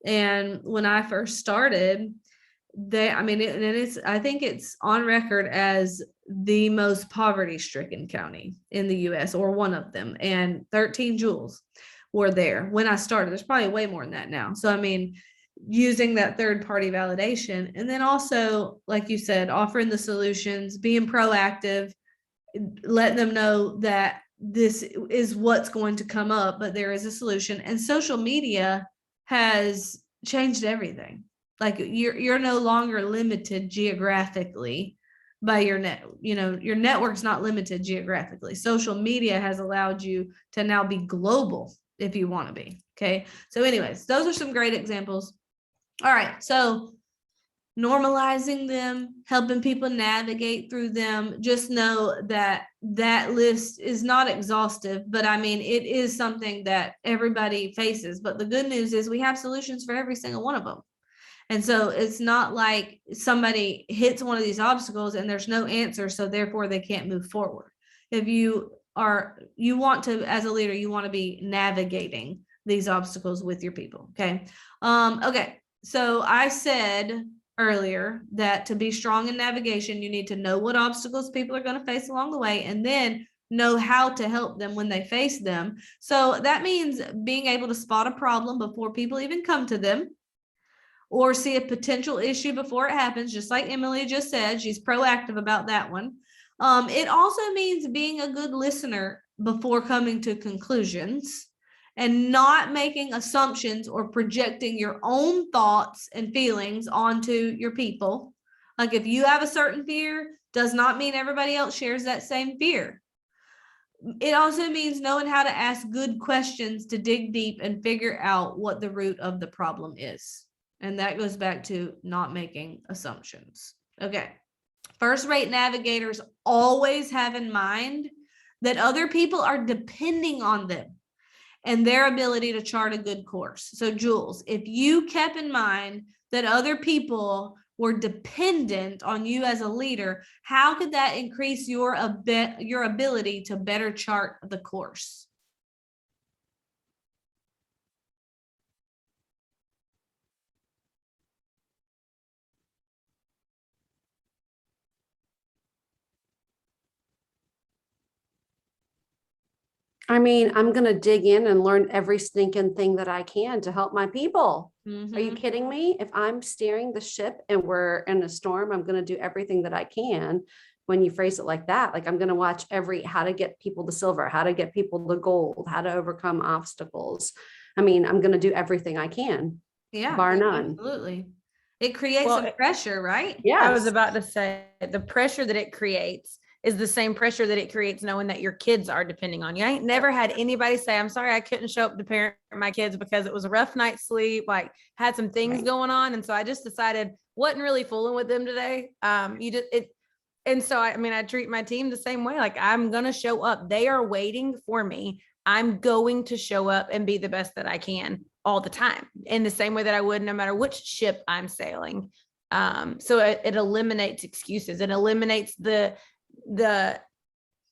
And when I first started, I think it's on record as the most poverty stricken county in the US, or one of them. And 13 jewels were there when I started. There's probably way more than that now. So, using that third party validation, and then also, like you said, offering the solutions, being proactive, letting them know that this is what's going to come up, but there is a solution. And social media has changed everything. Like you're no longer limited geographically by your your network's not limited geographically. Social media has allowed you to now be global if you want to be. Okay. So anyways, those are some great examples. All right. So normalizing them, helping people navigate through them. Just know that that list is not exhaustive, but it is something that everybody faces. But the good news is we have solutions for every single one of them. And so it's not like somebody hits one of these obstacles and there's no answer, so therefore they can't move forward. If you want to, as a leader, you want to be navigating these obstacles with your people. Okay. Okay. So I said earlier that to be strong in navigation, you need to know what obstacles people are going to face along the way, and then know how to help them when they face them. So that means being able to spot a problem before people even come to them, or see a potential issue before it happens, just like Emily just said. She's proactive about that one. It also means being a good listener before coming to conclusions, and not making assumptions or projecting your own thoughts and feelings onto your people. Like if you have a certain fear, does not mean everybody else shares that same fear. It also means knowing how to ask good questions to dig deep and figure out what the root of the problem is. And that goes back to not making assumptions. Okay. First-rate navigators always have in mind that other people are depending on them and their ability to chart a good course. So Jules, if you kept in mind that other people were dependent on you as a leader, how could that increase your ability to better chart the course? I'm going to dig in and learn every stinking thing that I can to help my people. Are you kidding me? If I'm steering the ship and we're in a storm, I'm going to do everything that I can. When you phrase it like that, like I'm going to watch how to get people to silver, how to get people to gold, how to overcome obstacles. I'm going to do everything I can. Yeah, bar none. Absolutely. It creates some pressure, right? Yeah. I was about to say the pressure that it creates is the same pressure that it creates knowing that your kids are depending on you. I ain't never had anybody say, I'm sorry, I couldn't show up to parent my kids because it was a rough night's sleep, like had some things going on. And so I just decided wasn't really fooling with them today. And so, I treat my team the same way. Like I'm going to show up. They are waiting for me. I'm going to show up and be the best that I can all the time in the same way that I would no matter which ship I'm sailing. So it eliminates excuses. It eliminates the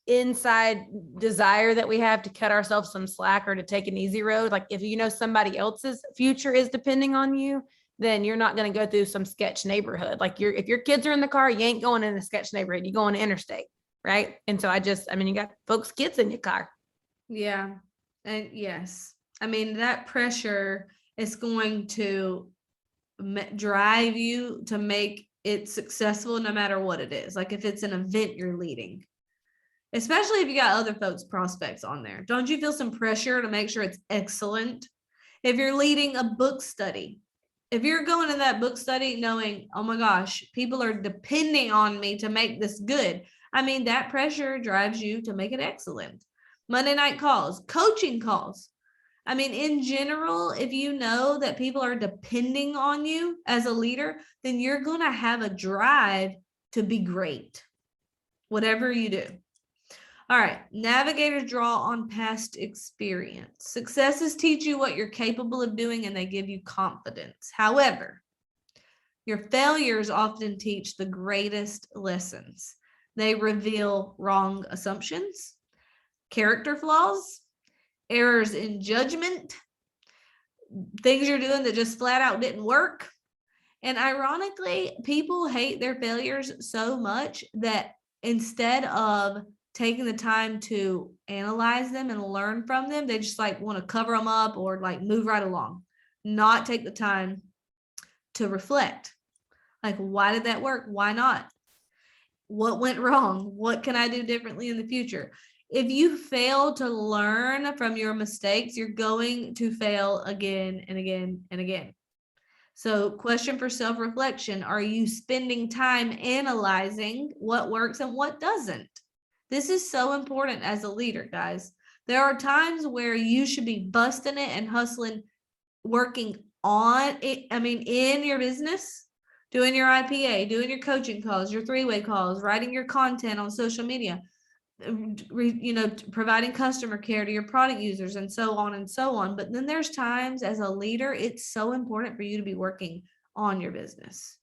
inside desire that we have to cut ourselves some slack or to take an easy road. Like if you know somebody else's future is depending on you, then you're not going to go through some sketch neighborhood. Like if your kids are in the car, you ain't going in a sketch neighborhood. You're going to interstate. Right. And so you got folks' kids in your car. Yeah. And yes, that pressure is going to drive you to make it's successful no matter what it is. Like if it's an event you're leading, especially if you got other folks' prospects on there, don't you feel some pressure to make sure it's excellent? If you're leading a book study, if you're going in that book study knowing, oh my gosh, people are depending on me to make this good, I mean, that pressure drives you to make it excellent. Monday night calls, coaching calls. I mean, in general, if you know that people are depending on you as a leader, then you're going to have a drive to be great, whatever you do. All right, navigators draw on past experience. Successes teach you what you're capable of doing and they give you confidence. However, your failures often teach the greatest lessons. They reveal wrong assumptions, character flaws, errors in judgment, things you're doing that just flat out didn't work. And ironically, people hate their failures so much that instead of taking the time to analyze them and learn from them, they just like want to cover them up or like move right along, not take the time to reflect. Like, why did that work? Why not? What went wrong? What can I do differently in the future? If you fail to learn from your mistakes, you're going to fail again and again and again. So, question for self-reflection, are you spending time analyzing what works and what doesn't? This is so important as a leader, guys. There are times where you should be busting it and hustling, working on it. I mean, in your business, doing your IPA, doing your coaching calls, your three-way calls, writing your content on social media, providing customer care to your product users and so on and so on. But then there's times as a leader, it's so important for you to be working on your business.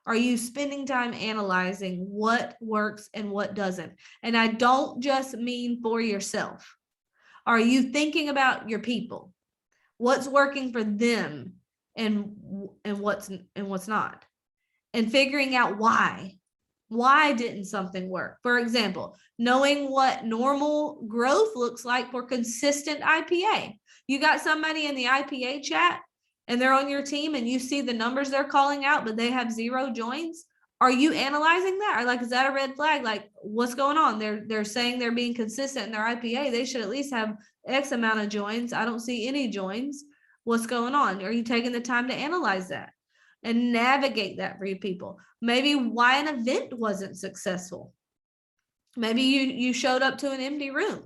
Are you spending time analyzing what works and what doesn't? And I don't just mean for yourself. Are you thinking about your people? What's working for them and what's not? And figuring out why. Why didn't something work? For example, knowing what normal growth looks like for consistent IPA. You got somebody in the IPA chat and they're on your team and you see the numbers they're calling out, but they have 0 joins. Are you analyzing that? Or like, is that a red flag? Like, what's going on? They're saying they're being consistent in their IPA. They should at least have X amount of joins. I don't see any joins. What's going on? Are you taking the time to analyze that and navigate that for your people? Maybe why an event wasn't successful. Maybe you showed up to an empty room.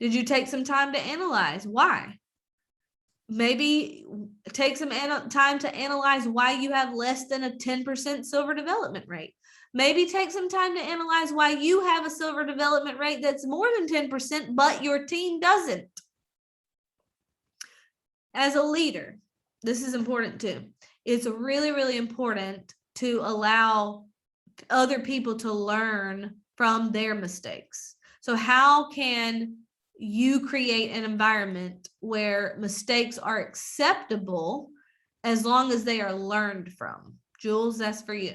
Did you take some time to analyze why? Maybe take some time to analyze why you have less than a 10% silver development rate. Maybe take some time to analyze why you have a silver development rate that's more than 10%, but your team doesn't. As a leader, this is important too. It's really, really important to allow other people to learn from their mistakes. So how can you create an environment where mistakes are acceptable as long as they are learned from? Jules, that's for you.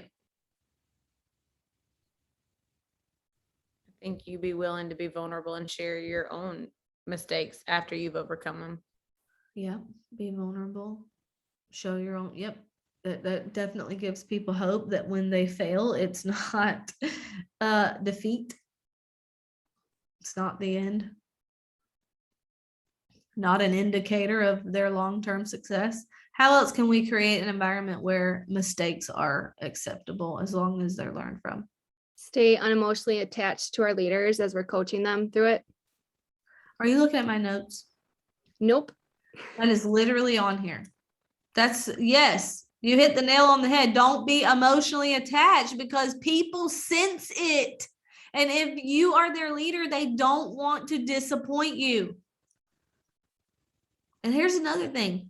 I think you be willing to be vulnerable and share your own mistakes after you've overcome them. Yeah, be vulnerable. Show your own. Yep. That definitely gives people hope that when they fail, it's not defeat. It's not the end. Not an indicator of their long-term success. How else can we create an environment where mistakes are acceptable as long as they're learned from? Stay unemotionally attached to our leaders as we're coaching them through it. Are you looking at my notes? Nope. That is literally on here. Yes, you hit the nail on the head. Don't be emotionally attached because people sense it. And if you are their leader, they don't want to disappoint you. And here's another thing.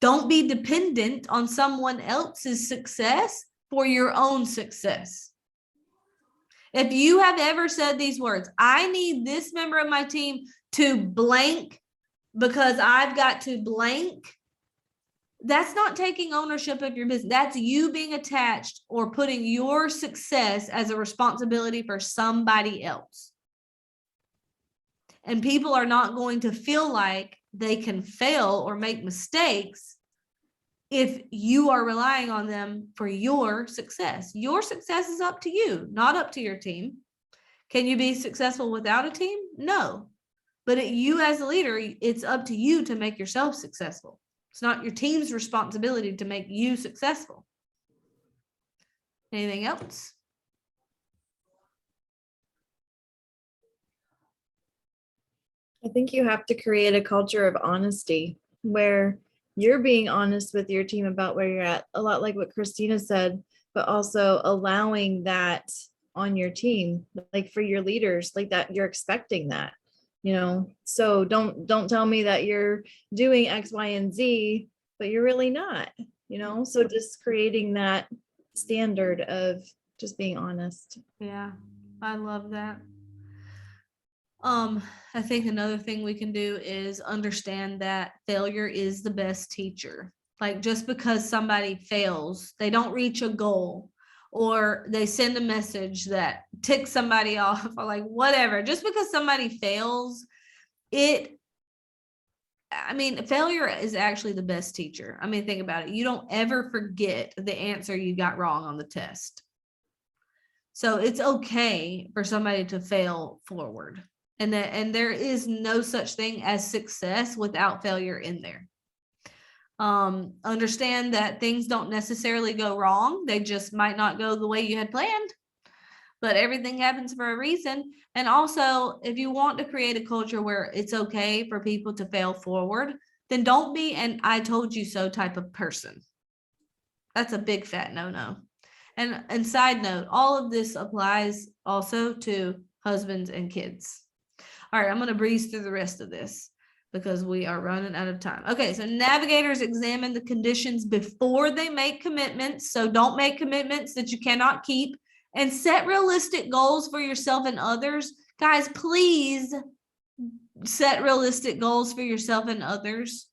Don't be dependent on someone else's success for your own success. If you have ever said these words, I need this member of my team to blank because I've got to blank, that's not taking ownership of your business. That's you being attached or putting your success as a responsibility for somebody else. And people are not going to feel like they can fail or make mistakes if you are relying on them for your success. Your success is up to you, not up to your team. Can you be successful without a team? No. But you as a leader, it's up to you to make yourself successful. It's not your team's responsibility to make you successful. Anything else? I think you have to create a culture of honesty where you're being honest with your team about where you're at, a lot like what Christina said, but also allowing that on your team, like for your leaders, like that you're expecting that, so don't tell me that you're doing X, Y, and Z, but you're really not, so just creating that standard of just being honest. Yeah, I love that. I think another thing we can do is understand that failure is the best teacher. Like, just because somebody fails, they don't reach a goal, or they send a message that ticks somebody off, or like whatever, just because somebody fails, failure is actually the best teacher. Think about it. You don't ever forget the answer you got wrong on the test. So it's okay for somebody to fail forward. And there is no such thing as success without failure in there. Understand that things don't necessarily go wrong. They just might not go the way you had planned, but everything happens for a reason. And also, if you want to create a culture where it's okay for people to fail forward, then don't be an I told you so type of person. That's a big fat no-no. And side note, all of this applies also to husbands and kids. All right, I'm going to breeze through the rest of this because we are running out of time. Okay, so navigators examine the conditions before they make commitments. So don't make commitments that you cannot keep, and set realistic goals for yourself and others. Guys, please set realistic goals for yourself and others.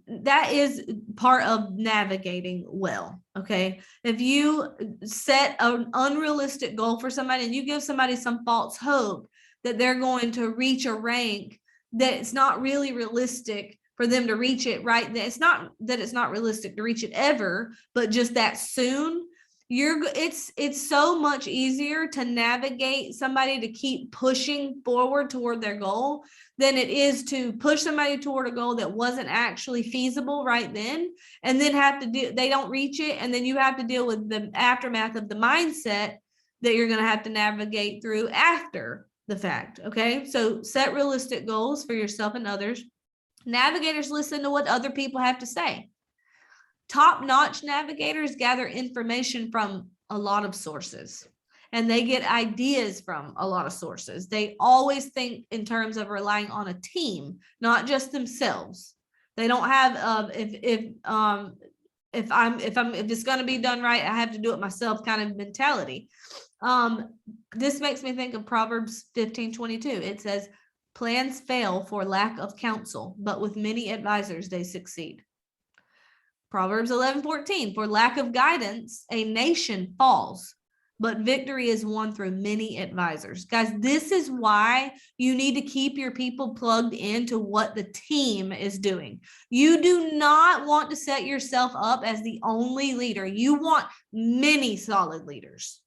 That is part of navigating well. Okay, if you set an unrealistic goal for somebody and you give somebody some false hope that they're going to reach a rank that it's not really realistic for them to reach it right then, it's not that it's not realistic to reach it ever, but just that soon, it's so much easier to navigate somebody to keep pushing forward toward their goal than it is to push somebody toward a goal that wasn't actually feasible right then, and then they don't reach it, and then you have to deal with the aftermath of the mindset that you're going to have to navigate through after the fact. Okay, so set realistic goals for yourself and others. Navigators listen to what other people have to say. Top-notch navigators gather information from a lot of sources, and they get ideas from a lot of sources. They always think in terms of relying on a team, not just themselves. They don't have if it's going to be done right, I have to do it myself kind of mentality. This makes me think of Proverbs 15:22. It says, plans fail for lack of counsel, but with many advisors they succeed. Proverbs 11:14, for lack of guidance, a nation falls, but victory is won through many advisors. Guys, this is why you need to keep your people plugged into what the team is doing. You do not want to set yourself up as the only leader. You want many solid leaders.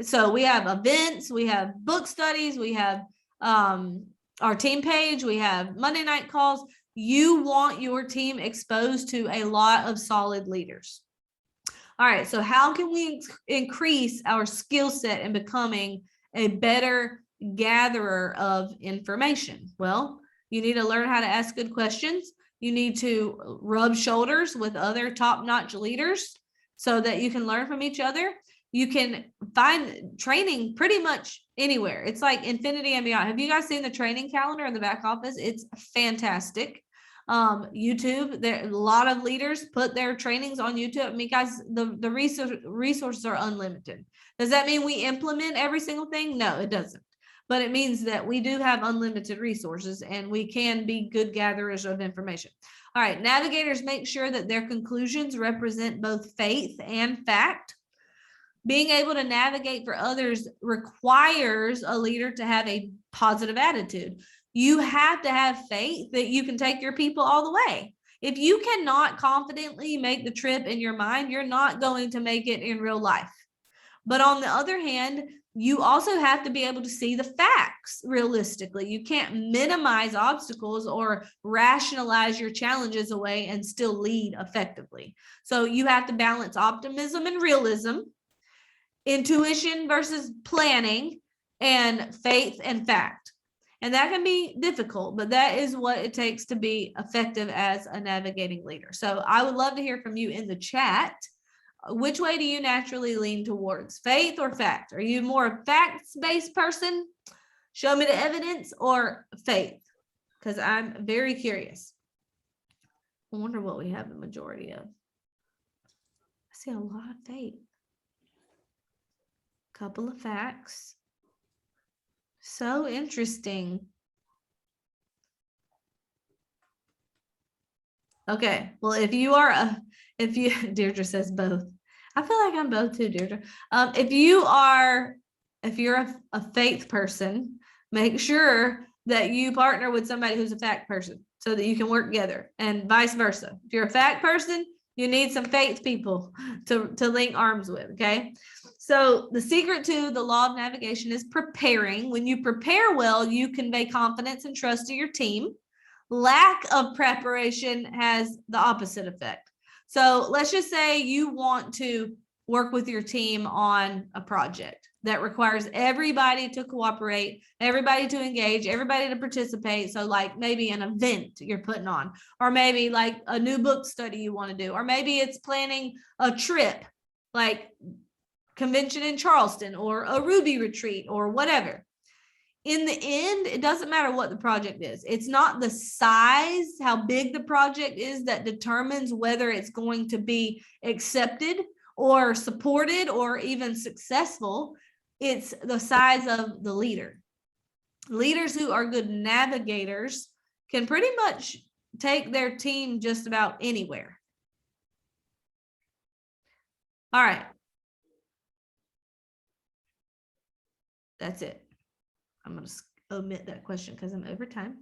So we have events, we have book studies, we have our team page, we have Monday night calls. You want your team exposed to a lot of solid leaders. All right, so how can we increase our skill set in becoming a better gatherer of information? Well, you need to learn how to ask good questions. You need to rub shoulders with other top-notch leaders so that you can learn from each other. You can find training pretty much anywhere. It's like infinity and beyond. Have you guys seen the training calendar in the back office? It's fantastic. YouTube, there a lot of leaders put their trainings on YouTube. Guys, the resources are unlimited. Does that mean we implement every single thing? No, it doesn't. But it means that we do have unlimited resources and we can be good gatherers of information. All right, navigators make sure that their conclusions represent both faith and fact. Being able to navigate for others requires a leader to have a positive attitude. You have to have faith that you can take your people all the way. If you cannot confidently make the trip in your mind, you're not going to make it in real life. But on the other hand, you also have to be able to see the facts realistically. You can't minimize obstacles or rationalize your challenges away and still lead effectively. So you have to balance optimism and realism, intuition versus planning, and faith and fact. And that can be difficult, but that is what it takes to be effective as a navigating leader. So I would love to hear from you in the chat. Which way do you naturally lean towards, faith or fact? Are you more a facts-based person? Show me the evidence, or faith? Because I'm very curious. I wonder what we have the majority of. I see a lot of faith. Couple of facts. So interesting. Okay, well, Deirdre says both. I feel like I'm both too, Deirdre. If you're a faith person, make sure that you partner with somebody who's a fact person so that you can work together, and vice versa. If you're a fact person, you need some faith people to link arms with, okay? So the secret to the law of navigation is preparing. When you prepare well, you convey confidence and trust to your team. Lack of preparation has the opposite effect. So let's just say you want to work with your team on a project that requires everybody to cooperate, everybody to engage, everybody to participate. So like maybe an event you're putting on, or maybe like a new book study you want to do, or maybe it's planning a trip like convention in Charleston or a Ruby retreat or whatever. In the end, it doesn't matter what the project is. It's not the size, how big the project is, that determines whether it's going to be accepted or supported or even successful. It's the size of the leader. Leaders who are good navigators can pretty much take their team just about anywhere. All right. That's it. I'm going to omit that question because I'm over time.